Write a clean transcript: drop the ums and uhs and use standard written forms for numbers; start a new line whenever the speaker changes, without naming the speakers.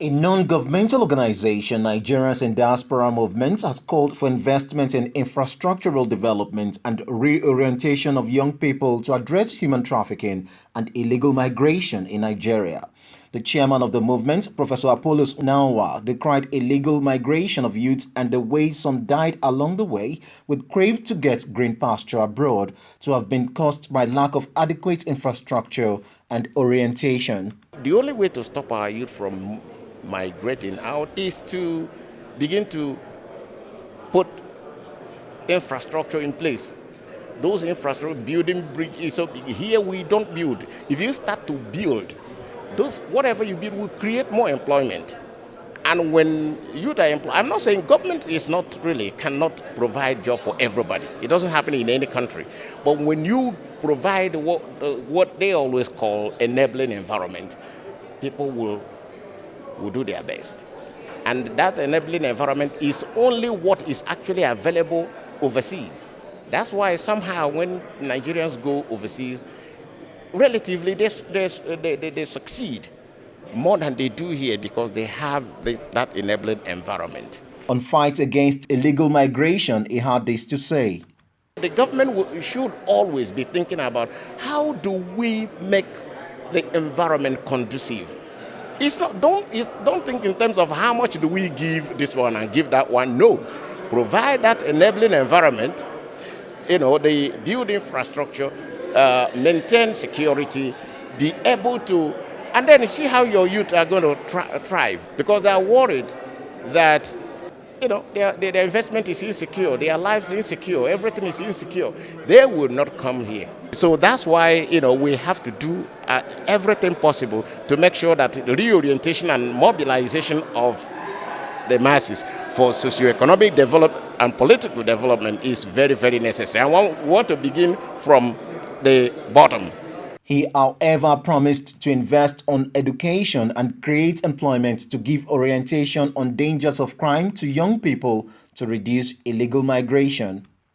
A non-governmental organization, Nigerians in Diaspora Movement, has called for investment in infrastructural development and reorientation of young people to address human trafficking and illegal migration in Nigeria. The chairman of the movement, Professor Apollos Nawa, decried illegal migration of youth and the way some died along the way, with crave to get green pasture abroad to have been caused by lack of adequate infrastructure and orientation.
The only way to stop our youth from migrating out is to begin to put infrastructure in place. Those infrastructure building bridges. So here we don't build. If you start to build, those whatever you build will create more employment. And when youth are employed, I'm not saying government cannot provide job for everybody. It doesn't happen in any country. But when you provide what they always call enabling environment, people will do their best. And that enabling environment is only what is actually available overseas. That's why somehow when Nigerians go overseas, relatively they succeed more than they do here because they have that enabling environment.
On fight against illegal migration, he had this to say.
The government should always be thinking about how do we make the environment conducive. Don't think in terms of how much do we give this one and give that one. No, provide that enabling environment. The build infrastructure, maintain security, be able to, and then see how your youth are going to thrive because they are worried that their investment is insecure, their lives insecure, everything is insecure. They will not come here. So that's why we have to do everything possible to make sure that the reorientation and mobilization of the masses for socioeconomic development and political development is very, very necessary. And we want to begin from the bottom.
He, however, promised to invest on education and create employment to give orientation on dangers of crime to young people to reduce illegal migration.